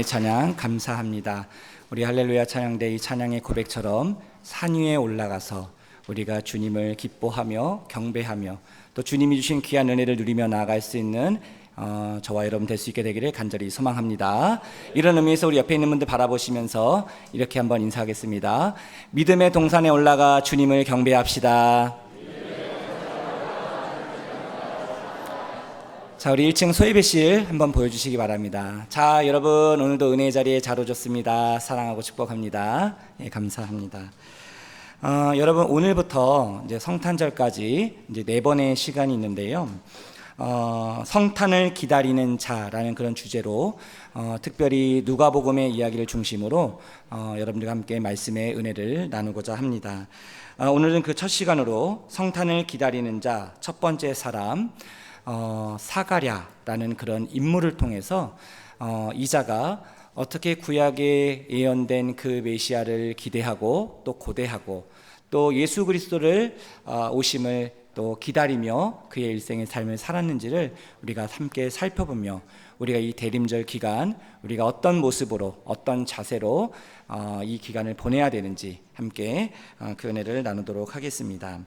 은혜의 찬양 감사합니다. 우리 할렐루야 찬양대 이 찬양의 고백처럼 산 위에 올라가서 우리가 주님을 기뻐하며 경배하며 또 주님이 주신 귀한 은혜를 누리며 나아갈 수 있는 저와 여러분 될 수 있게 되기를 간절히 소망합니다. 이런 의미에서 우리 옆에 있는 분들 바라보시면서 이렇게 한번 인사하겠습니다. 믿음의 동산에 올라가 주님을 경배합시다. 자, 우리 1층 소예배실 한번 보여주시기 바랍니다. 자, 여러분 오늘도 은혜의 자리에 잘 오셨습니다. 사랑하고 축복합니다. 예, 감사합니다. 여러분 오늘부터 이제 성탄절까지 이제 4번의 시간이 있는데요. 성탄을 기다리는 자라는 그런 주제로 특별히 누가복음의 이야기를 중심으로 여러분들과 함께 말씀의 은혜를 나누고자 합니다. 오늘은 그 첫 시간으로 성탄을 기다리는 자 첫 번째 사람 사가랴라는 그런 인물을 통해서 이자가 어떻게 구약에 예언된 그 메시아를 기대하고 또 고대하고 또 예수 그리스도를 오심을 또 기다리며 그의 일생의 삶을 살았는지를 우리가 함께 살펴보며 우리가 이 대림절 기간 우리가 어떤 모습으로 어떤 자세로 이 기간을 보내야 되는지 함께 그 은혜를 나누도록 하겠습니다.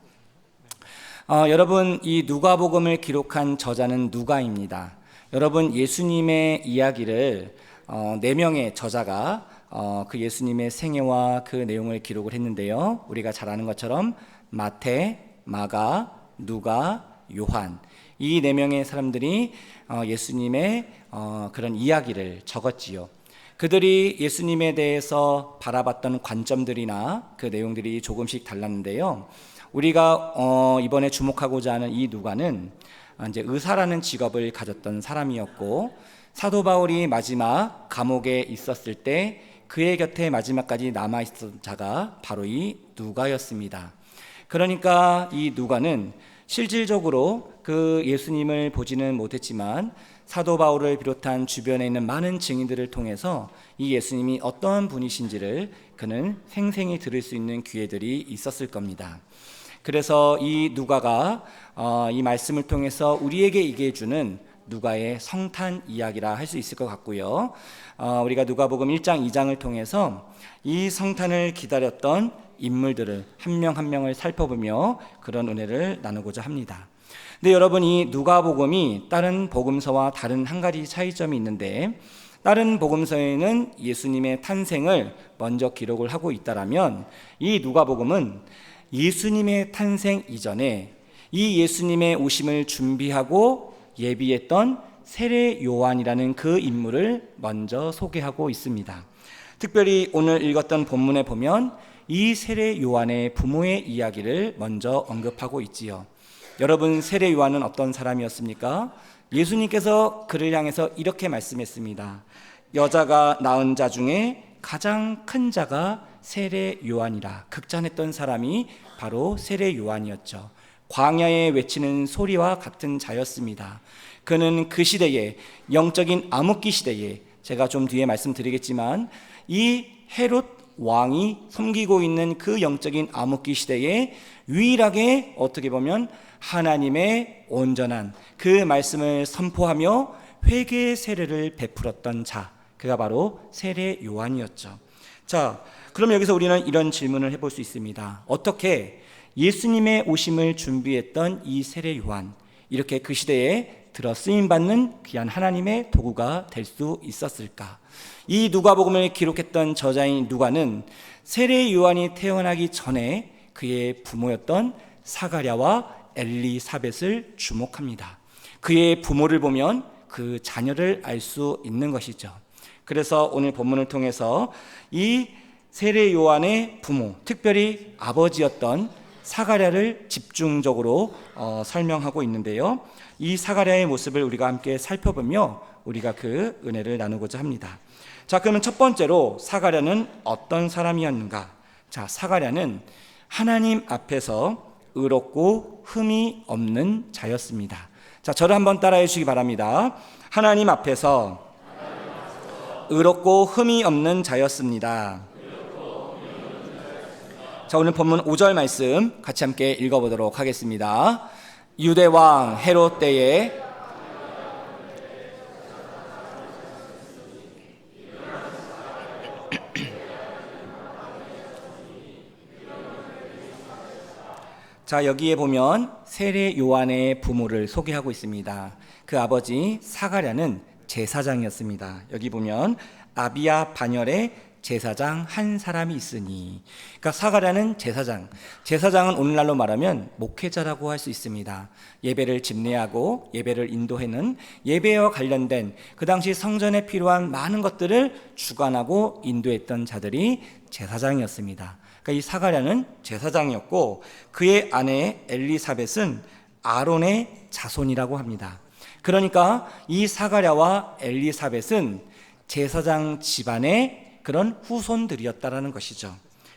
여러분 이 누가복음을 기록한 저자는 누가입니다. 여러분 예수님의 이야기를 4명의 저자가 그 예수님의 생애와 그 내용을 기록을 했는데요. 우리가 잘 아는 것처럼 마태, 마가, 누가, 요한 이 4명의 사람들이 예수님의 그런 이야기를 적었지요. 그들이 예수님에 대해서 바라봤던 관점들이나 그 내용들이 조금씩 달랐는데요. 우리가 이번에 주목하고자 하는 이 누가는 이제 의사라는 직업을 가졌던 사람이었고 사도 바울이 마지막 감옥에 있었을 때 그의 곁에 마지막까지 남아있던 자가 바로 이 누가였습니다. 그러니까 이 누가는 실질적으로 그 예수님을 보지는 못했지만 사도 바울을 비롯한 주변에 있는 많은 증인들을 통해서 이 예수님이 어떤 분이신지를 그는 생생히 들을 수 있는 기회들이 있었을 겁니다. 그래서 이 누가가 이 말씀을 통해서 우리에게 얘기해 주는 누가의 성탄 이야기라 할 수 있을 것 같고요. 우리가 누가복음 1장 2장을 통해서 이 성탄을 기다렸던 인물들을 한 명 한 명을 살펴보며 그런 은혜를 나누고자 합니다. 근데 여러분 이 누가복음이 다른 복음서와 다른 한 가지 차이점이 있는데 다른 복음서에는 예수님의 탄생을 먼저 기록을 하고 있다라면 이 누가복음은 예수님의 탄생 이전에 이 예수님의 오심을 준비하고 예비했던 세례 요한이라는 그 인물을 먼저 소개하고 있습니다. 특별히 오늘 읽었던 본문에 보면 이 세례 요한의 부모의 이야기를 먼저 언급하고 있지요. 여러분 세례 요한은 어떤 사람이었습니까? 예수님께서 그를 향해서 이렇게 말씀했습니다. 여자가 낳은 자 중에 가장 큰 자가 세례 요한이라. 극찬했던 사람이 바로 세례 요한이었죠. 광야에 외치는 소리와 같은 자였습니다. 그는 그 시대에 영적인 암흑기 시대에 제가 좀 뒤에 말씀드리겠지만 이 헤롯 왕이 섬기고 있는 그 영적인 암흑기 시대에 유일하게 어떻게 보면 하나님의 온전한 그 말씀을 선포하며 회개의 세례를 베풀었던 자, 그가 바로 세례 요한이었죠. 자, 그럼 여기서 우리는 이런 질문을 해볼 수 있습니다. 어떻게 예수님의 오심을 준비했던 이 세례 요한, 이렇게 그 시대에 들어 쓰임받는 귀한 하나님의 도구가 될 수 있었을까? 이 누가복음을 기록했던 저자인 누가는 세례 요한이 태어나기 전에 그의 부모였던 사가랴와 엘리사벳을 주목합니다. 그의 부모를 보면 그 자녀를 알 수 있는 것이죠. 그래서 오늘 본문을 통해서 이 세례 요한의 부모, 특별히 아버지였던 사가랴를 집중적으로 설명하고 있는데요. 이 사가랴의 모습을 우리가 함께 살펴보며 우리가 그 은혜를 나누고자 합니다. 자, 그러면 첫 번째로 사가랴는 어떤 사람이었는가? 자, 사가랴는 하나님 앞에서 의롭고 흠이 없는 자였습니다. 자, 저를 한번 따라해 주시기 바랍니다. 하나님 앞에서 의롭고 흠이 없는 자였습니다. 자, 오늘 본문 5절 말씀 같이 함께 읽어보도록 하겠습니다. 유대왕 헤롯 때에 자, 여기에 보면 세례 요한의 부모를 소개하고 있습니다. 그 아버지 사가랴는 제사장이었습니다. 여기 보면 아비야 반열에 제사장 한 사람이 있으니, 그러니까 사가랴는 제사장은 오늘날로 말하면 목회자라고 할 수 있습니다. 예배를 집례하고 예배를 인도하는, 예배와 관련된 그 당시 성전에 필요한 많은 것들을 주관하고 인도했던 자들이 제사장이었습니다. 그러니까 이 사가랴는 제사장이었고, 그의 아내 엘리사벳은 아론의 자손이라고 합니다. 그러니까 이 사가랴와 엘리사벳은 제사장 집안의 그런 후손들이었다라는 것이죠.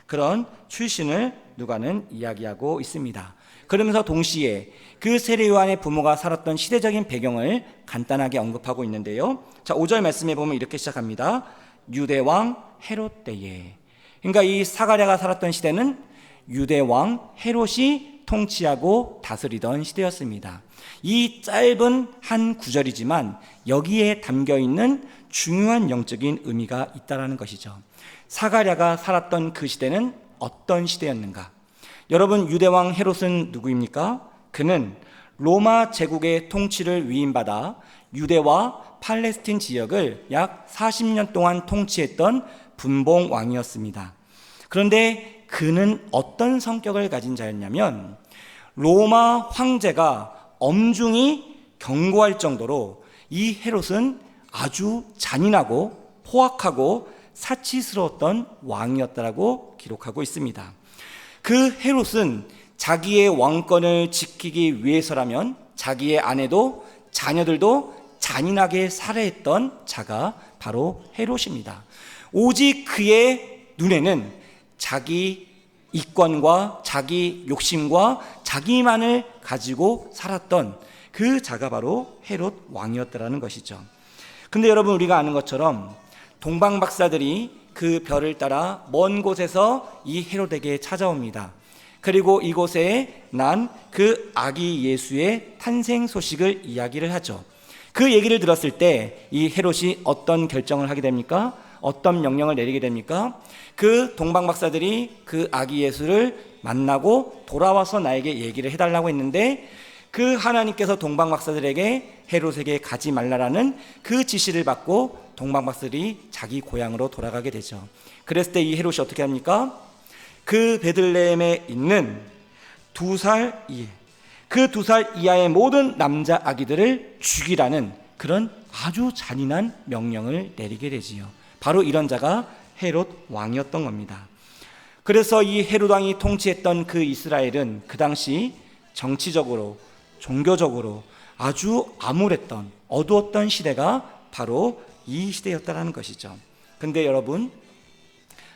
그런 출신을 누가는 이야기하고 있습니다. 그러면서 동시에 그 세례 요한의 부모가 살았던 시대적인 배경을 간단하게 언급하고 있는데요. 자, 5절 말씀에 보면 이렇게 시작합니다. 유대왕 헤롯 때에. 그러니까 이 사가랴가 살았던 시대는 유대왕 헤롯이 통치하고 다스리던 시대였습니다. 이 짧은 한 구절이지만 여기에 담겨있는 중요한 영적인 의미가 있다는 것이죠. 사가랴가 살았던 그 시대는 어떤 시대였는가? 여러분, 유대왕 헤롯은 누구입니까? 그는 로마 제국의 통치를 위임받아 유대와 팔레스틴 지역을 약 40년 동안 통치했던 분봉왕이었습니다. 그런데 그는 어떤 성격을 가진 자였냐면, 로마 황제가 엄중히 경고할 정도로 이 헤롯은 아주 잔인하고 포악하고 사치스러웠던 왕이었다라고 기록하고 있습니다. 그 헤롯은 자기의 왕권을 지키기 위해서라면 자기의 아내도 자녀들도 잔인하게 살해했던 자가 바로 헤롯입니다. 오직 그의 눈에는 자기 이권과 자기 욕심과 자기만을 가지고 살았던 그 자가 바로 헤롯 왕이었다라는 것이죠. 근데 여러분, 우리가 아는 것처럼 동방 박사들이 그 별을 따라 먼 곳에서 이 헤롯에게 찾아옵니다. 그리고 이곳에 난 그 아기 예수의 탄생 소식을 이야기를 하죠. 그 얘기를 들었을 때 이 헤롯이 어떤 결정을 하게 됩니까? 어떤 명령을 내리게 됩니까? 그 동방 박사들이 그 아기 예수를 만나고 돌아와서 나에게 얘기를 해달라고 했는데, 그 하나님께서 동방 박사들에게 헤롯에게 가지 말라라는 그 지시를 받고 동방 박사들이 자기 고향으로 돌아가게 되죠. 그랬을 때 이 헤롯이 어떻게 합니까? 그 베들레헴에 있는 2살 이하, 그 2살 이하의 모든 남자 아기들을 죽이라는 그런 아주 잔인한 명령을 내리게 되지요. 바로 이런 자가 헤롯 왕이었던 겁니다. 그래서 이 헤롯 왕이 통치했던 그 이스라엘은 그 당시 정치적으로, 종교적으로 아주 암울했던, 어두웠던 시대가 바로 이 시대였다라는 것이죠. 근데 여러분,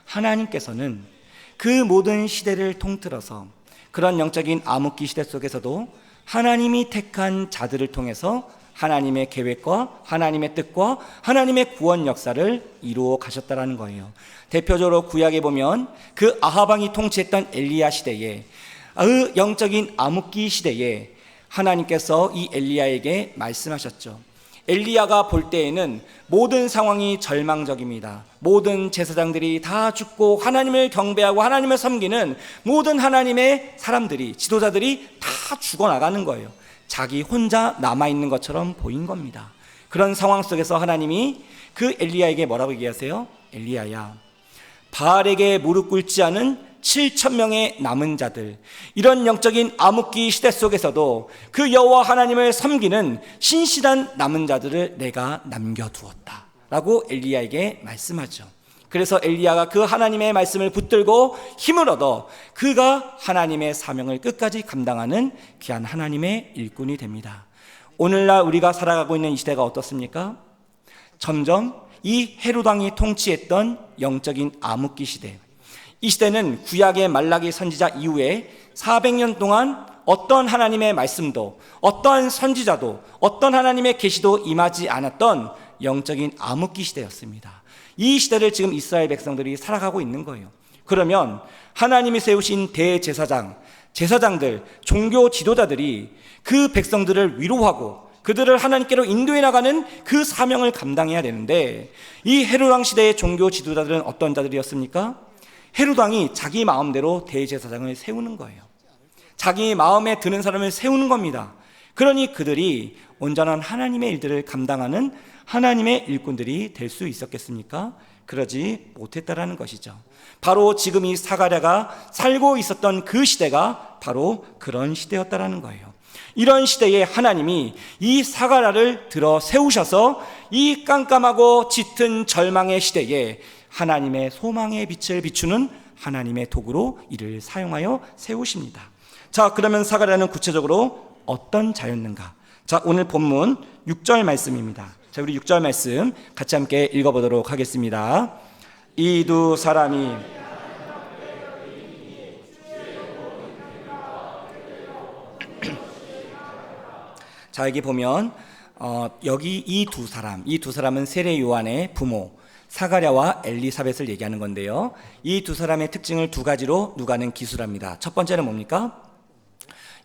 하나님께서는 그 모든 시대를 통틀어서 그런 영적인 암흑기 시대 속에서도 하나님이 택한 자들을 통해서 하나님의 계획과 하나님의 뜻과 하나님의 구원 역사를 이루어 가셨다라는 거예요. 대표적으로 구약에 보면 그 아합 왕이 통치했던 엘리야 시대에, 그 영적인 암흑기 시대에 하나님께서 이 엘리야에게 말씀하셨죠. 엘리야가 볼 때에는 모든 상황이 절망적입니다. 모든 제사장들이 다 죽고 하나님을 경배하고 하나님을 섬기는 모든 하나님의 사람들이, 지도자들이 다 죽어나가는 거예요. 자기 혼자 남아있는 것처럼 보인 겁니다. 그런 상황 속에서 하나님이 그 엘리야에게 뭐라고 얘기하세요? 엘리야야, 바알에게 무릎 꿇지 않은 7,000명의 남은 자들, 이런 영적인 암흑기 시대 속에서도 그 여호와 하나님을 섬기는 신실한 남은 자들을 내가 남겨두었다 라고 엘리야에게 말씀하죠. 그래서 엘리야가 그 하나님의 말씀을 붙들고 힘을 얻어 그가 하나님의 사명을 끝까지 감당하는 귀한 하나님의 일꾼이 됩니다. 오늘날 우리가 살아가고 있는 이 시대가 어떻습니까? 점점 이 헤롯 왕이 통치했던 영적인 암흑기 시대, 이 시대는 구약의 말라기 선지자 이후에 400년 동안 어떤 하나님의 말씀도, 어떤 선지자도, 어떤 하나님의 계시도 임하지 않았던 영적인 암흑기 시대였습니다. 이 시대를 지금 이스라엘 백성들이 살아가고 있는 거예요. 그러면 하나님이 세우신 대제사장, 제사장들, 종교 지도자들이 그 백성들을 위로하고 그들을 하나님께로 인도해 나가는 그 사명을 감당해야 되는데, 이 헤롯 왕 시대의 종교 지도자들은 어떤 자들이었습니까? 헤롯 왕이 자기 마음대로 대제사장을 세우는 거예요. 자기 마음에 드는 사람을 세우는 겁니다. 그러니 그들이 온전한 하나님의 일들을 감당하는 하나님의 일꾼들이 될 수 있었겠습니까? 그러지 못했다라는 것이죠. 바로 지금 이 사가랴가 살고 있었던 그 시대가 바로 그런 시대였다라는 거예요. 이런 시대에 하나님이 이 사가랴를 들어 세우셔서 이 깜깜하고 짙은 절망의 시대에 하나님의 소망의 빛을 비추는 하나님의 도구로 이를 사용하여 세우십니다. 자, 그러면 사가랴는 구체적으로 어떤 자였는가? 자, 오늘 본문 6절 말씀입니다. 자, 우리 6절 말씀 같이 함께 읽어보도록 하겠습니다. 이 두 사람이 자, 여기 보면 여기 이 두 사람은 세례 요한의 부모 사가랴와 엘리사벳을 얘기하는 건데요. 이 두 사람의 특징을 두 가지로 누가는 기술합니다. 첫 번째는 뭡니까?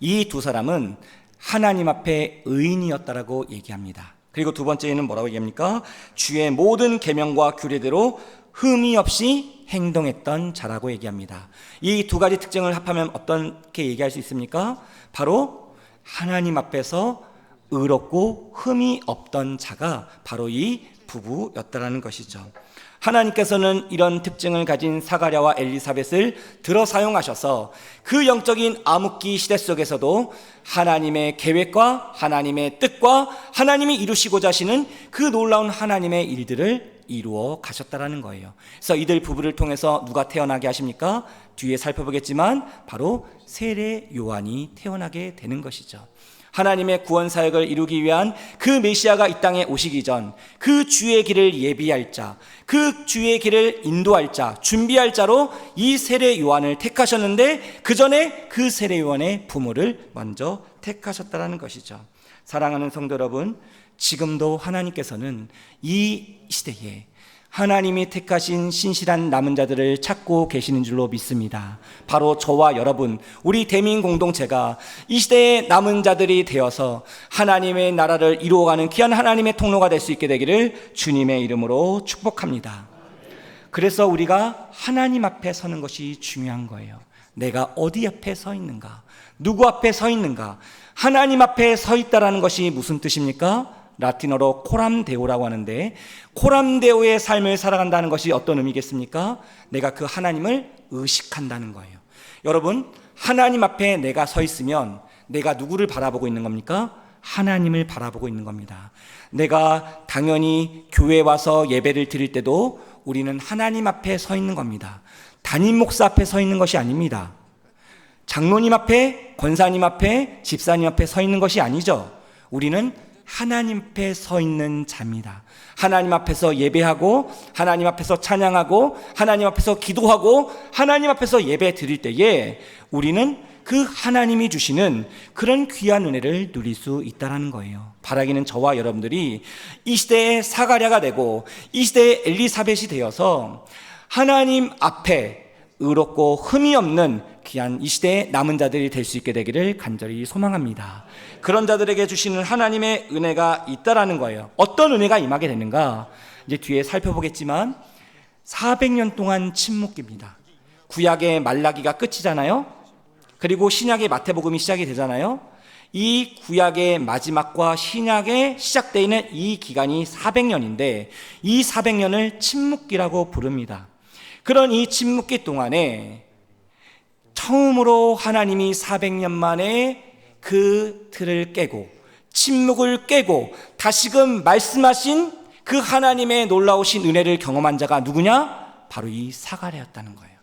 이 두 사람은 하나님 앞에 의인이었다라고 얘기합니다. 그리고 두 번째는 뭐라고 얘기합니까? 주의 모든 계명과 규례대로 흠이 없이 행동했던 자라고 얘기합니다. 이 두 가지 특징을 합하면 어떻게 얘기할 수 있습니까? 바로 하나님 앞에서 의롭고 흠이 없던 자가 바로 이 부부였다라는 것이죠. 하나님께서는 이런 특징을 가진 사가랴와 엘리사벳을 들어 사용하셔서 그 영적인 암흑기 시대 속에서도 하나님의 계획과 하나님의 뜻과 하나님이 이루시고자 하시는 그 놀라운 하나님의 일들을 이루어 가셨다라는 거예요. 그래서 이들 부부를 통해서 누가 태어나게 하십니까? 뒤에 살펴보겠지만 바로 세례 요한이 태어나게 되는 것이죠. 하나님의 구원 사역을 이루기 위한 그 메시아가 이 땅에 오시기 전 그 주의 길을 예비할 자, 그 주의 길을 인도할 자, 준비할 자로 이 세례 요한을 택하셨는데 그 전에 그 세례 요한의 부모를 먼저 택하셨다라는 것이죠. 사랑하는 성도 여러분, 지금도 하나님께서는 이 시대에 하나님이 택하신 신실한 남은 자들을 찾고 계시는 줄로 믿습니다. 바로 저와 여러분, 우리 대민 공동체가 이 시대의 남은 자들이 되어서 하나님의 나라를 이루어가는 귀한 하나님의 통로가 될 수 있게 되기를 주님의 이름으로 축복합니다. 그래서 우리가 하나님 앞에 서는 것이 중요한 거예요. 내가 어디 앞에 서 있는가? 누구 앞에 서 있는가? 하나님 앞에 서 있다라는 것이 무슨 뜻입니까? 라틴어로 코람데오라고 하는데, 코람데오의 삶을 살아간다는 것이 어떤 의미겠습니까? 내가 그 하나님을 의식한다는 거예요. 여러분, 하나님 앞에 내가 서 있으면 내가 누구를 바라보고 있는 겁니까? 하나님을 바라보고 있는 겁니다. 내가 당연히 교회에 와서 예배를 드릴 때도 우리는 하나님 앞에 서 있는 겁니다. 담임 목사 앞에 서 있는 것이 아닙니다. 장로님 앞에, 권사님 앞에, 집사님 앞에 서 있는 것이 아니죠. 우리는 하나님 앞에 서 있는 자입니다. 하나님 앞에서 예배하고, 하나님 앞에서 찬양하고, 하나님 앞에서 기도하고, 하나님 앞에서 예배 드릴 때에 우리는 그 하나님이 주시는 그런 귀한 은혜를 누릴 수 있다는 거예요. 바라기는 저와 여러분들이 이 시대의 사가랴가 되고 이 시대의 엘리사벳이 되어서 하나님 앞에 의롭고 흠이 없는 귀한 이 시대의 남은 자들이 될 수 있게 되기를 간절히 소망합니다. 그런 자들에게 주시는 하나님의 은혜가 있다라는 거예요. 어떤 은혜가 임하게 되는가? 이제 뒤에 살펴보겠지만 400년 동안 침묵기입니다. 구약의 말라기가 끝이잖아요. 그리고 신약의 마태복음이 시작이 되잖아요. 이 구약의 마지막과 신약의 시작되는 이 기간이 400년인데 이 400년을 침묵기라고 부릅니다. 그런 이 침묵기 동안에 처음으로 하나님이 400년 만에 그 틀을 깨고 침묵을 깨고 다시금 말씀하신 그 하나님의 놀라우신 은혜를 경험한 자가 누구냐? 바로 이 사가랴였다는 거예요.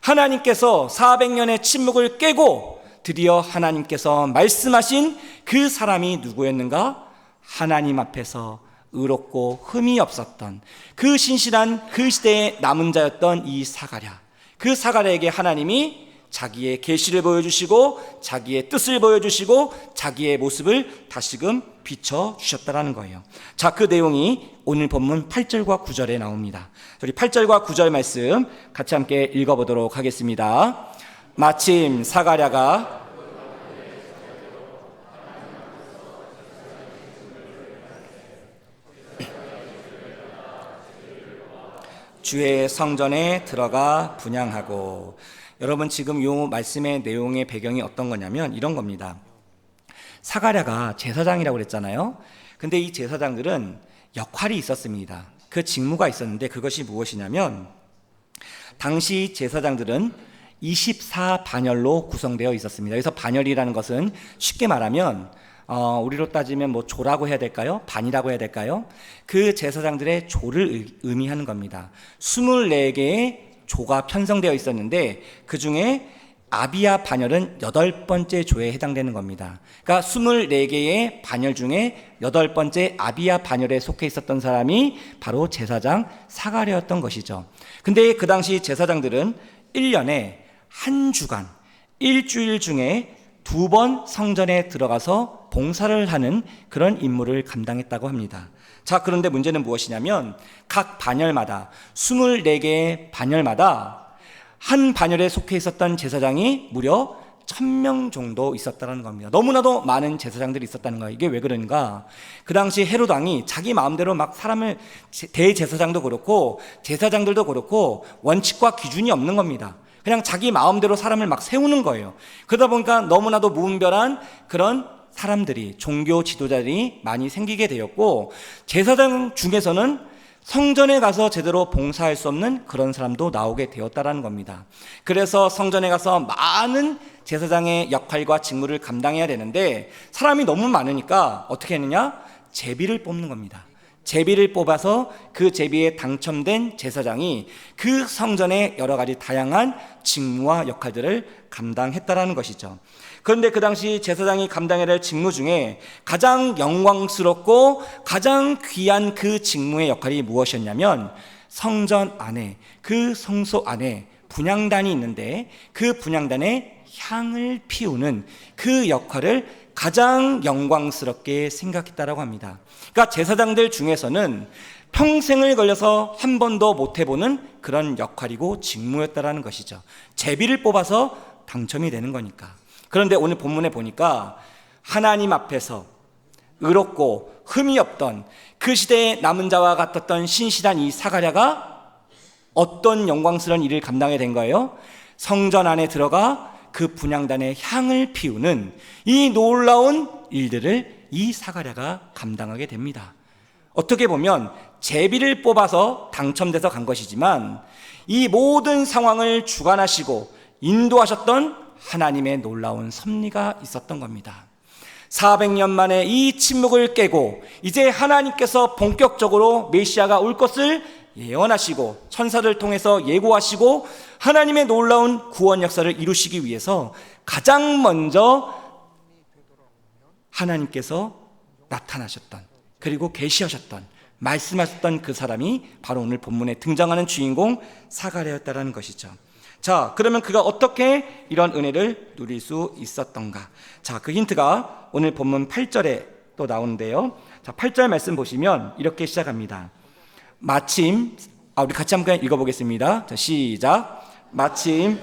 하나님께서 400년의 침묵을 깨고 드디어 하나님께서 말씀하신 그 사람이 누구였는가? 하나님 앞에서 의롭고 흠이 없었던 그 신실한 그 시대의 남은 자였던 이 사가랴. 그 사가랴에게 하나님이 자기의 계시를 보여주시고 자기의 뜻을 보여주시고 자기의 모습을 다시금 비춰주셨다는 거예요. 자, 그 내용이 오늘 본문 8절과 9절에 나옵니다. 우리 8절과 9절 말씀 같이 함께 읽어보도록 하겠습니다. 마침 사가랴가 주의 성전에 들어가 분향하고, 여러분 지금 요 말씀의 내용의 배경이 어떤 거냐면 이런 겁니다. 사가랴가 제사장이라고 그랬잖아요. 근데 이 제사장들은 역할이 있었습니다. 그 직무가 있었는데 그것이 무엇이냐면 당시 제사장들은 24반열로 구성되어 있었습니다. 여기서 반열이라는 것은 쉽게 말하면 우리로 따지면 뭐 조라고 해야 될까요? 반이라고 해야 될까요? 그 제사장들의 조를 의미하는 겁니다. 24개의 조가 편성되어 있었는데 그 중에 아비야 반열은 8번째 조에 해당되는 겁니다. 그러니까 24개의 반열 중에 8번째 아비야 반열에 속해 있었던 사람이 바로 제사장 사가랴였던 것이죠. 근데 그 당시 제사장들은 1년에 한 주간, 일주일 중에 2번 성전에 들어가서 봉사를 하는 그런 임무를 감당했다고 합니다. 자, 그런데 문제는 무엇이냐면 각 반열마다 24개의 반열마다 한 반열에 속해 있었던 제사장이 무려 1000명 정도 있었다는 겁니다. 너무나도 많은 제사장들이 있었다는 거예요. 이게 왜 그런가? 그 당시 헤롯 왕이 자기 마음대로 막 사람을, 대제사장도 그렇고 제사장들도 그렇고 원칙과 기준이 없는 겁니다. 그냥 자기 마음대로 사람을 막 세우는 거예요. 그러다 보니까 너무나도 무분별한 그런 사람들이, 종교 지도자들이 많이 생기게 되었고, 제사장 중에서는 성전에 가서 제대로 봉사할 수 없는 그런 사람도 나오게 되었다라는 겁니다. 그래서 성전에 가서 많은 제사장의 역할과 직무를 감당해야 되는데 사람이 너무 많으니까 어떻게 했느냐? 제비를 뽑는 겁니다. 제비를 뽑아서 그 제비에 당첨된 제사장이 그 성전의 여러 가지 다양한 직무와 역할들을 감당했다라는 것이죠. 그런데 그 당시 제사장이 감당해야 할 직무 중에 가장 영광스럽고 가장 귀한 그 직무의 역할이 무엇이었냐면 성전 안에, 그 성소 안에 분향단이 있는데 그 분향단에 향을 피우는 그 역할을 가장 영광스럽게 생각했다라고 합니다. 그러니까 제사장들 중에서는 평생을 걸려서 한 번도 못 해보는 그런 역할이고 직무였다라는 것이죠. 제비를 뽑아서 당첨이 되는 거니까. 그런데 오늘 본문에 보니까 하나님 앞에서 의롭고 흠이 없던 그 시대의 남은 자와 같았던 신실한 이 사가랴가 어떤 영광스러운 일을 감당하게 된 거예요? 성전 안에 들어가 그 분향단의 향을 피우는 이 놀라운 일들을 이 사가랴가 감당하게 됩니다. 어떻게 보면 제비를 뽑아서 당첨돼서 간 것이지만 이 모든 상황을 주관하시고 인도하셨던 하나님의 놀라운 섭리가 있었던 겁니다. 400년 만에 이 침묵을 깨고 이제 하나님께서 본격적으로 메시아가 올 것을 예언하시고 천사를 통해서 예고하시고 하나님의 놀라운 구원 역사를 이루시기 위해서 가장 먼저 하나님께서 나타나셨던, 그리고 계시하셨던, 말씀하셨던 그 사람이 바로 오늘 본문에 등장하는 주인공 사가랴였다라는 것이죠. 자, 그러면 그가 어떻게 이런 은혜를 누릴 수 있었던가? 자, 그 힌트가 오늘 본문 8절에 또 나오는데요. 자, 8절 말씀 보시면 이렇게 시작합니다. 마침, 우리 같이 한번 읽어보겠습니다. 자, 시작. 마침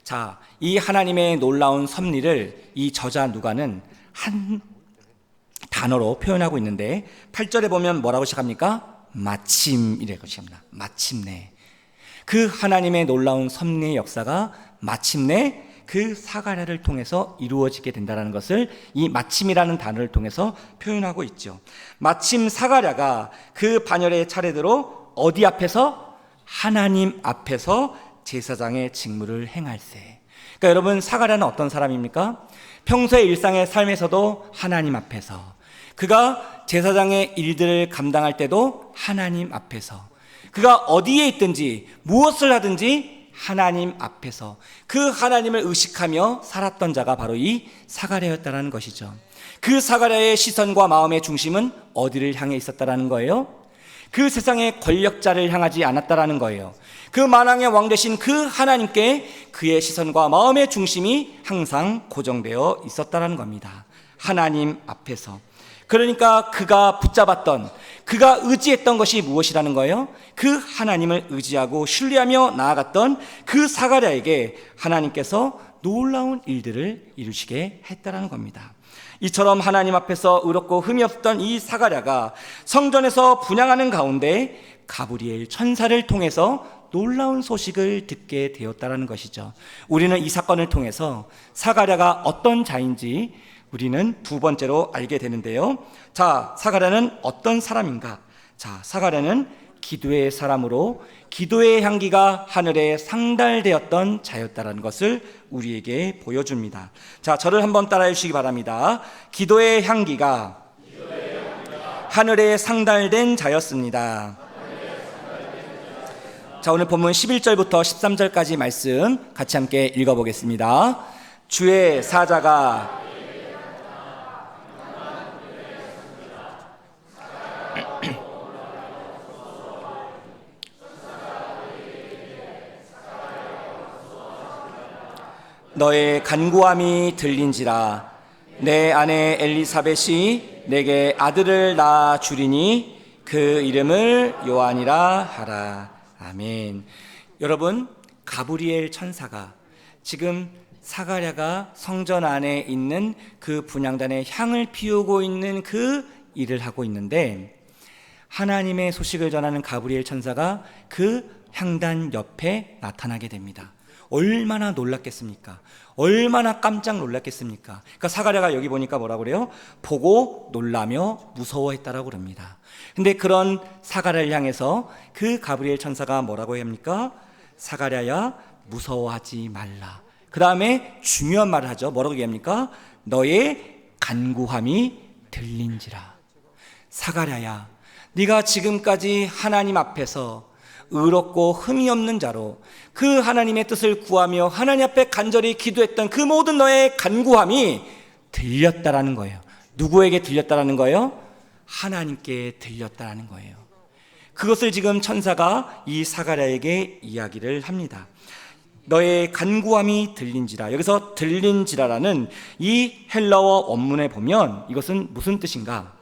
자, 이 하나님의 놀라운 섭리를 이 저자 누가는 한 단어로 표현하고 있는데 8절에 보면 뭐라고 시작합니까? 마침이라고 시작합니다. 마침내. 그 하나님의 놀라운 섭리의 역사가 마침내 그 사가랴를 통해서 이루어지게 된다는 것을 이 마침이라는 단어를 통해서 표현하고 있죠. 마침 사가랴가 그 반열의 차례대로 어디 앞에서? 하나님 앞에서 제사장의 직무를 행할세. 그러니까 여러분, 사가랴는 어떤 사람입니까? 평소의 일상의 삶에서도 하나님 앞에서, 그가 제사장의 일들을 감당할 때도 하나님 앞에서, 그가 어디에 있든지 무엇을 하든지 하나님 앞에서 그 하나님을 의식하며 살았던 자가 바로 이 사가랴였다라는 것이죠. 그 사가랴의 시선과 마음의 중심은 어디를 향해 있었다라는 거예요? 그 세상의 권력자를 향하지 않았다라는 거예요. 그 만왕의 왕 되신 그 하나님께 그의 시선과 마음의 중심이 항상 고정되어 있었다라는 겁니다. 하나님 앞에서. 그러니까 그가 붙잡았던, 그가 의지했던 것이 무엇이라는 거예요? 그 하나님을 의지하고 신뢰하며 나아갔던 그 사가랴에게 하나님께서 놀라운 일들을 이루시게 했다라는 겁니다. 이처럼 하나님 앞에서 의롭고 흠이 없던 이 사가랴가 성전에서 분향하는 가운데 가브리엘 천사를 통해서 놀라운 소식을 듣게 되었다는 것이죠. 우리는 이 사건을 통해서 사가랴가 어떤 자인지 우리는 두 번째로 알게 되는데요. 자, 사가랴는 어떤 사람인가? 자, 사가랴는 기도의 사람으로 기도의 향기가 하늘에 상달되었던 자였다라는 것을 우리에게 보여줍니다. 자, 저를 한번 따라해 주시기 바랍니다. 기도의 향기가 하늘에 상달된 자였습니다. 자, 오늘 본문 11절부터 13절까지 말씀 같이 함께 읽어보겠습니다. 주의 사자가 너의 간구함이 들린지라. 내 아내 엘리사벳이 내게 아들을 낳아 주리니 그 이름을 요한이라 하라. 아멘. 여러분, 가브리엘 천사가 지금 사가랴가 성전 안에 있는 그 분향단에 향을 피우고 있는 그 일을 하고 있는데, 하나님의 소식을 전하는 가브리엘 천사가 그 향단 옆에 나타나게 됩니다. 얼마나 놀랐겠습니까? 얼마나 깜짝 놀랐겠습니까? 그러니까 사가랴가 여기 보니까 뭐라고 그래요? 보고 놀라며 무서워했다라고 그럽니다. 근데 그런 사가랴를 향해서 그 가브리엘 천사가 뭐라고 합니까? 사가랴야, 무서워하지 말라. 그 다음에 중요한 말을 하죠. 뭐라고 얘기합니까? 너의 간구함이 들린지라. 사가랴야, 네가 지금까지 하나님 앞에서 의롭고 흠이 없는 자로 그 하나님의 뜻을 구하며 하나님 앞에 간절히 기도했던 그 모든 너의 간구함이 들렸다라는 거예요. 누구에게 들렸다라는 거예요? 하나님께 들렸다라는 거예요. 그것을 지금 천사가 이 사가랴에게 이야기를 합니다. 너의 간구함이 들린지라. 여기서 들린지라라는 이 헬라어 원문에 보면 이것은 무슨 뜻인가?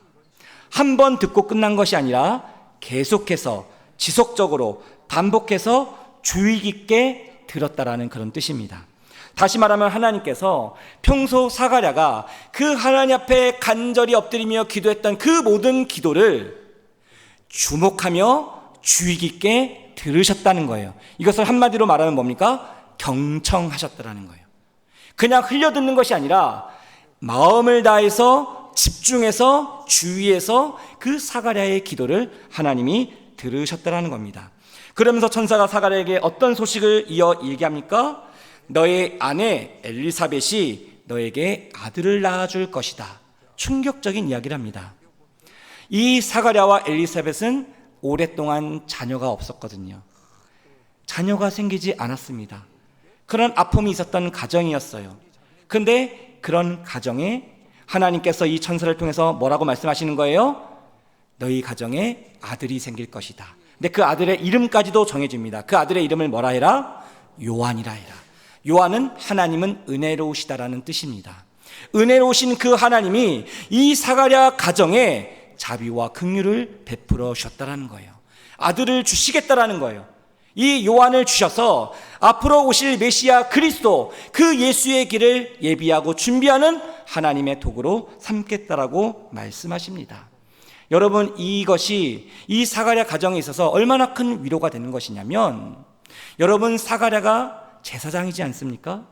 한 번 듣고 끝난 것이 아니라 계속해서 지속적으로 반복해서 주의 깊게 들었다라는 그런 뜻입니다. 다시 말하면 하나님께서 평소 사가랴가 그 하나님 앞에 간절히 엎드리며 기도했던 그 모든 기도를 주목하며 주의 깊게 들으셨다는 거예요. 이것을 한마디로 말하면 뭡니까? 경청하셨다라는 거예요. 그냥 흘려듣는 것이 아니라 마음을 다해서 집중해서 주의해서 그 사가랴의 기도를 하나님이 들으셨다라는 겁니다. 그러면서 천사가 사가랴에게 어떤 소식을 이어 얘기합니까? 너의 아내 엘리사벳이 너에게 아들을 낳아줄 것이다. 충격적인 이야기를 합니다. 이 사가랴와 엘리사벳은 오랫동안 자녀가 없었거든요. 자녀가 생기지 않았습니다. 그런 아픔이 있었던 가정이었어요. 그런데 그런 가정에 하나님께서 이 천사를 통해서 뭐라고 말씀하시는 거예요? 너희 가정에 아들이 생길 것이다. 근데 그 아들의 이름까지도 정해집니다. 그 아들의 이름을 뭐라 해라? 요한이라 해라. 요한은 하나님은 은혜로우시다라는 뜻입니다. 은혜로우신 그 하나님이 이 사가랴 가정에 자비와 긍휼을 베풀어 주셨다라는 거예요. 아들을 주시겠다라는 거예요. 이 요한을 주셔서 앞으로 오실 메시아 그리스도, 그 예수의 길을 예비하고 준비하는 하나님의 도구로 삼겠다라고 말씀하십니다. 여러분, 이것이 이 사가랴 가정에 있어서 얼마나 큰 위로가 되는 것이냐면, 여러분, 사가랴가 제사장이지 않습니까?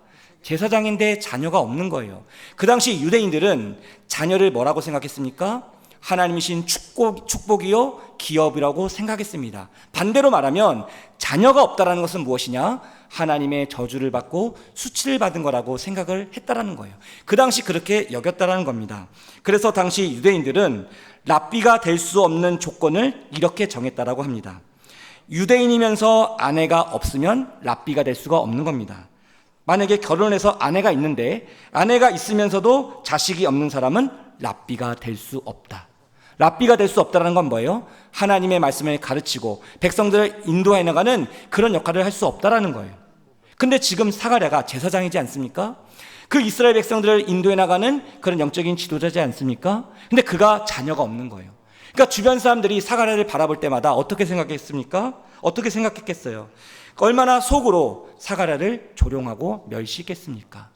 제사장인데 자녀가 없는 거예요. 그 당시 유대인들은 자녀를 뭐라고 생각했습니까? 하나님이신 축복이요 기업이라고 생각했습니다. 반대로 말하면 자녀가 없다라는 것은 무엇이냐? 하나님의 저주를 받고 수치를 받은 거라고 생각을 했다라는 거예요. 그 당시 그렇게 여겼다라는 겁니다. 그래서 당시 유대인들은 랍비가 될 수 없는 조건을 이렇게 정했다라고 합니다. 유대인이면서 아내가 없으면 랍비가 될 수가 없는 겁니다. 만약에 결혼해서 아내가 있는데 아내가 있으면서도 자식이 없는 사람은 랍비가 될 수 없다. 랍비가 될 수 없다는 건 뭐예요? 하나님의 말씀을 가르치고 백성들을 인도해 나가는 그런 역할을 할 수 없다는 거예요. 근데 지금 사가랴가 제사장이지 않습니까? 그 이스라엘 백성들을 인도해 나가는 그런 영적인 지도자지 않습니까? 근데 그가 자녀가 없는 거예요. 그러니까 주변 사람들이 사가랴를 바라볼 때마다 어떻게 생각했습니까? 어떻게 생각했겠어요? 얼마나 속으로 사가랴를 조롱하고 멸시했겠습니까?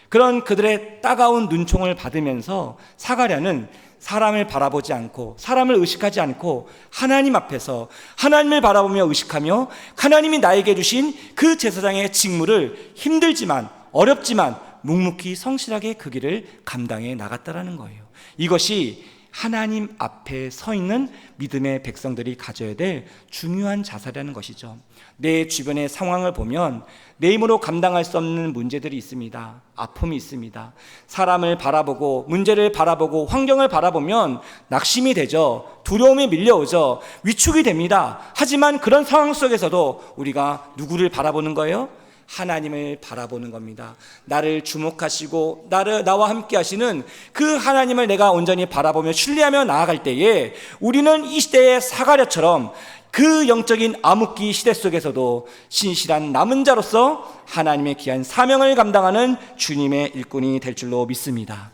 그런 그들의 따가운 눈총을 받으면서 사가랴는 사람을 바라보지 않고 사람을 의식하지 않고 하나님 앞에서 하나님을 바라보며 의식하며 하나님이 나에게 주신 그 제사장의 직무를 힘들지만 어렵지만 묵묵히 성실하게 그 길을 감당해 나갔다라는 거예요. 이것이 하나님 앞에 서 있는 믿음의 백성들이 가져야 될 중요한 자세라는 것이죠. 내 주변의 상황을 보면 내 힘으로 감당할 수 없는 문제들이 있습니다. 아픔이 있습니다. 사람을 바라보고 문제를 바라보고 환경을 바라보면 낙심이 되죠. 두려움이 밀려오죠. 위축이 됩니다. 하지만 그런 상황 속에서도 우리가 누구를 바라보는 거예요? 하나님을 바라보는 겁니다. 나를 주목하시고 나와 함께 하시는 그 하나님을 내가 온전히 바라보며 신뢰하며 나아갈 때에 우리는 이 시대의 사가랴처럼 그 영적인 암흑기 시대 속에서도 신실한 남은 자로서 하나님의 귀한 사명을 감당하는 주님의 일꾼이 될 줄로 믿습니다.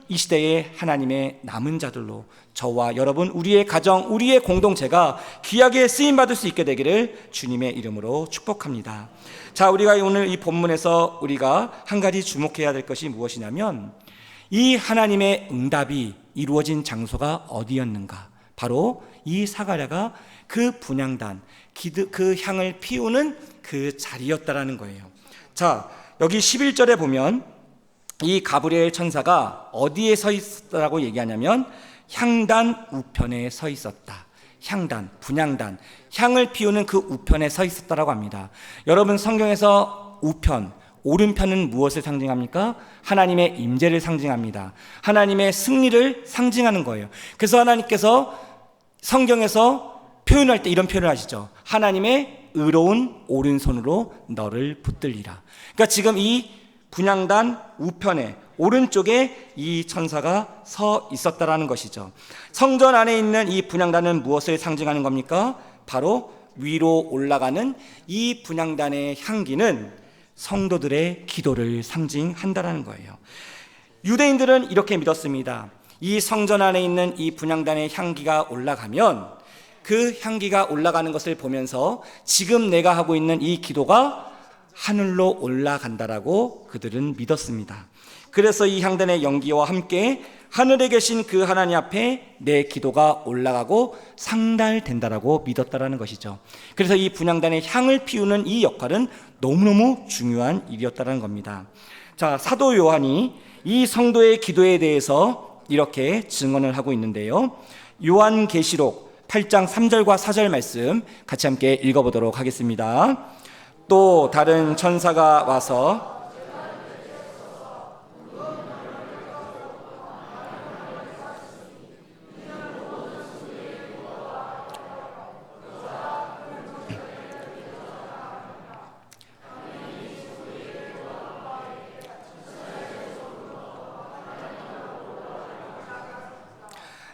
이 시대의 하나님의 남은 자들로 저와 여러분, 우리의 가정, 우리의 공동체가 귀하게 쓰임받을 수 있게 되기를 주님의 이름으로 축복합니다. 자, 우리가 오늘 이 본문에서 우리가 한 가지 주목해야 될 것이 무엇이냐면 이 하나님의 응답이 이루어진 장소가 어디였는가? 바로 이 사가랴가 그 분향단, 그 향을 피우는 그 자리였다라는 거예요. 자, 여기 11절에 보면 이 가브리엘 천사가 어디에 서 있었다라고 얘기하냐면 향단 우편에 서 있었다. 향단, 분향단, 향을 피우는 그 우편에 서 있었다라고 합니다. 여러분, 성경에서 우편, 오른편은 무엇을 상징합니까? 하나님의 임재를 상징합니다. 하나님의 승리를 상징하는 거예요. 그래서 하나님께서 성경에서 표현할 때 이런 표현을 하시죠. 하나님의 의로운 오른손으로 너를 붙들리라. 그러니까 지금 이 분향단 우편에 오른쪽에 이 천사가 서 있었다라는 것이죠. 성전 안에 있는 이 분향단은 무엇을 상징하는 겁니까? 바로 위로 올라가는 이 분향단의 향기는 성도들의 기도를 상징한다라는 거예요. 유대인들은 이렇게 믿었습니다. 이 성전 안에 있는 이 분향단의 향기가 올라가면 그 향기가 올라가는 것을 보면서 지금 내가 하고 있는 이 기도가 하늘로 올라간다라고 그들은 믿었습니다. 그래서 이 향단의 연기와 함께 하늘에 계신 그 하나님 앞에 내 기도가 올라가고 상달된다라고 믿었다라는 것이죠. 그래서 이 분향단의 향을 피우는 이 역할은 너무너무 중요한 일이었다는 겁니다. 자, 사도 요한이 이 성도의 기도에 대해서 이렇게 증언을 하고 있는데요. 요한계시록 8장 3절과 4절 말씀 같이 함께 읽어보도록 하겠습니다. 또 다른 천사가 와서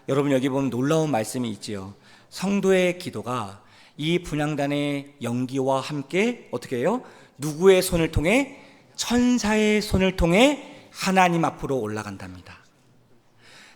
여러분, 여기 보면 놀라운 말씀이 있지요. 성도의 기도가 이 분향단의 연기와 함께 어떻게 해요? 누구의 손을 통해? 천사의 손을 통해 하나님 앞으로 올라간답니다.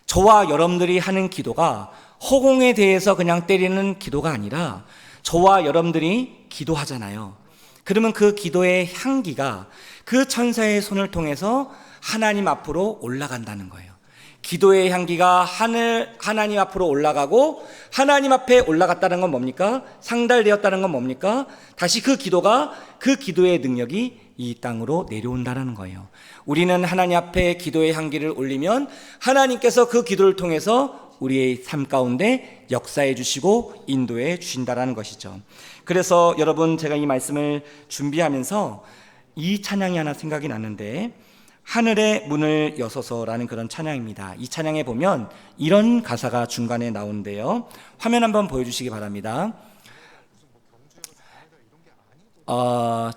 저와 여러분들이 하는 기도가 허공에 대해서 그냥 때리는 기도가 아니라 저와 여러분들이 기도하잖아요. 그러면 그 기도의 향기가 그 천사의 손을 통해서 하나님 앞으로 올라간다는 거예요. 기도의 향기가 하나님 앞으로 올라가고 하나님 앞에 올라갔다는 건 뭡니까? 상달되었다는 건 뭡니까? 다시 그 기도가, 그 기도의 능력이 이 땅으로 내려온다는 거예요. 우리는 하나님 앞에 기도의 향기를 올리면 하나님께서 그 기도를 통해서 우리의 삶 가운데 역사해 주시고 인도해 주신다는 것이죠. 그래서 여러분, 제가 이 말씀을 준비하면서 이 찬양이 하나 생각이 나는데, 하늘의 문을 여소서라는 그런 찬양입니다. 이 찬양에 보면 이런 가사가 중간에 나오는데요. 화면 한번 보여주시기 바랍니다.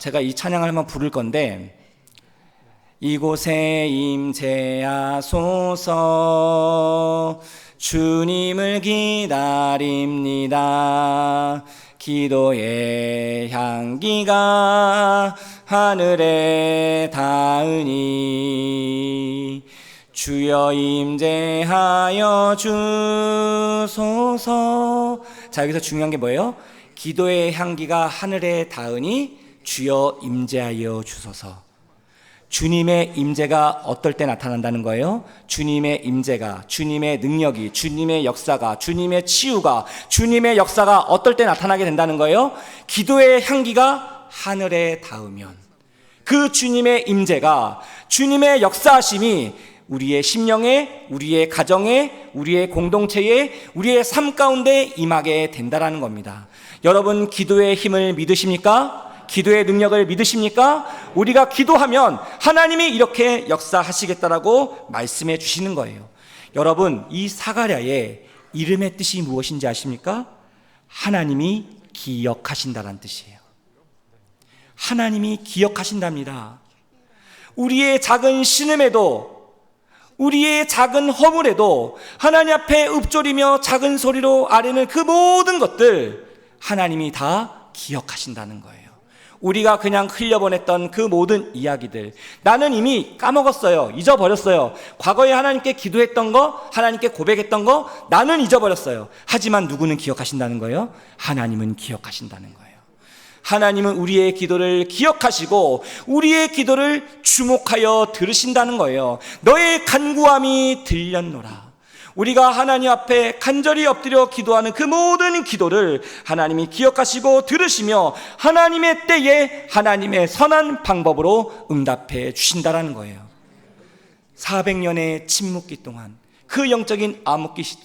제가 이 찬양을 한번 부를 건데, 이곳에 임재하소서, 주님을 기다립니다. 기도의 향기가 하늘에 닿으니 주여 임재하여 주소서. 자, 여기서 중요한 게 뭐예요? 기도의 향기가 하늘에 닿으니 주여 임재하여 주소서. 주님의 임재가 어떨 때 나타난다는 거예요? 주님의 임재가, 주님의 능력이, 주님의 역사가, 주님의 치유가, 주님의 역사가 어떨 때 나타나게 된다는 거예요? 기도의 향기가 하늘에 닿으면, 그 주님의 임재가, 주님의 역사하심이 우리의 심령에, 우리의 가정에, 우리의 공동체에, 우리의 삶 가운데 임하게 된다는 겁니다. 여러분, 기도의 힘을 믿으십니까? 기도의 능력을 믿으십니까? 우리가 기도하면 하나님이 이렇게 역사하시겠다라고 말씀해 주시는 거예요. 여러분, 이 사가랴의 이름의 뜻이 무엇인지 아십니까? 하나님이 기억하신다는 뜻이에요. 하나님이 기억하신답니다. 우리의 작은 신음에도, 우리의 작은 허물에도 하나님 앞에 읊조리며 작은 소리로 아뢰는 그 모든 것들 하나님이 다 기억하신다는 거예요. 우리가 그냥 흘려보냈던 그 모든 이야기들, 나는 이미 까먹었어요. 잊어버렸어요. 과거에 하나님께 기도했던 거, 하나님께 고백했던 거 나는 잊어버렸어요. 하지만 누구는 기억하신다는 거예요? 하나님은 기억하신다는 거예요. 하나님은 우리의 기도를 기억하시고 우리의 기도를 주목하여 들으신다는 거예요. 너의 간구함이 들렸노라. 우리가 하나님 앞에 간절히 엎드려 기도하는 그 모든 기도를 하나님이 기억하시고 들으시며 하나님의 때에 하나님의 선한 방법으로 응답해 주신다는 거예요. 400년의 침묵기 동안 그 영적인 암흑기 시대,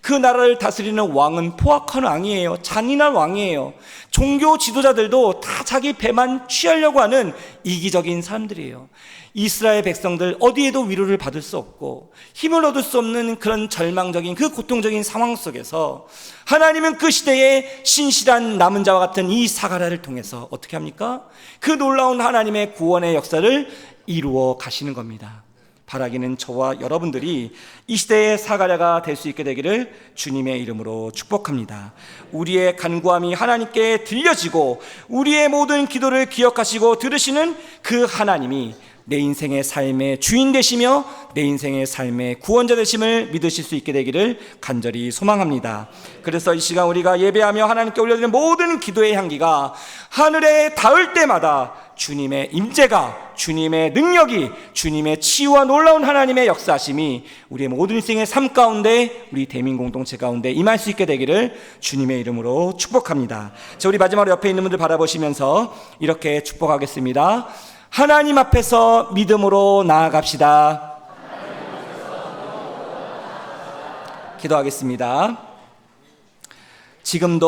그 나라를 다스리는 왕은 포악한 왕이에요. 잔인한 왕이에요. 종교 지도자들도 다 자기 배만 취하려고 하는 이기적인 사람들이에요. 이스라엘 백성들 어디에도 위로를 받을 수 없고 힘을 얻을 수 없는 그런 절망적인, 그 고통적인 상황 속에서 하나님은 그 시대에 신실한 남은 자와 같은 이 사가랴를 통해서 어떻게 합니까? 그 놀라운 하나님의 구원의 역사를 이루어 가시는 겁니다. 바라기는 저와 여러분들이 이 시대의 사가랴가 될 수 있게 되기를 주님의 이름으로 축복합니다. 우리의 간구함이 하나님께 들려지고 우리의 모든 기도를 기억하시고 들으시는 그 하나님이 내 인생의 삶의 주인 되시며 내 인생의 삶의 구원자 되심을 믿으실 수 있게 되기를 간절히 소망합니다. 그래서 이 시간 우리가 예배하며 하나님께 올려드리는 모든 기도의 향기가 하늘에 닿을 때마다 주님의 임재가, 주님의 능력이, 주님의 치유와 놀라운 하나님의 역사하심이 우리의 모든 인생의 삶 가운데, 우리 대민 공동체 가운데 임할 수 있게 되기를 주님의 이름으로 축복합니다. 자, 우리 마지막으로 옆에 있는 분들 바라보시면서 이렇게 축복하겠습니다. 하나님 앞에서 믿음으로 나아갑시다. 기도하겠습니다. 지금도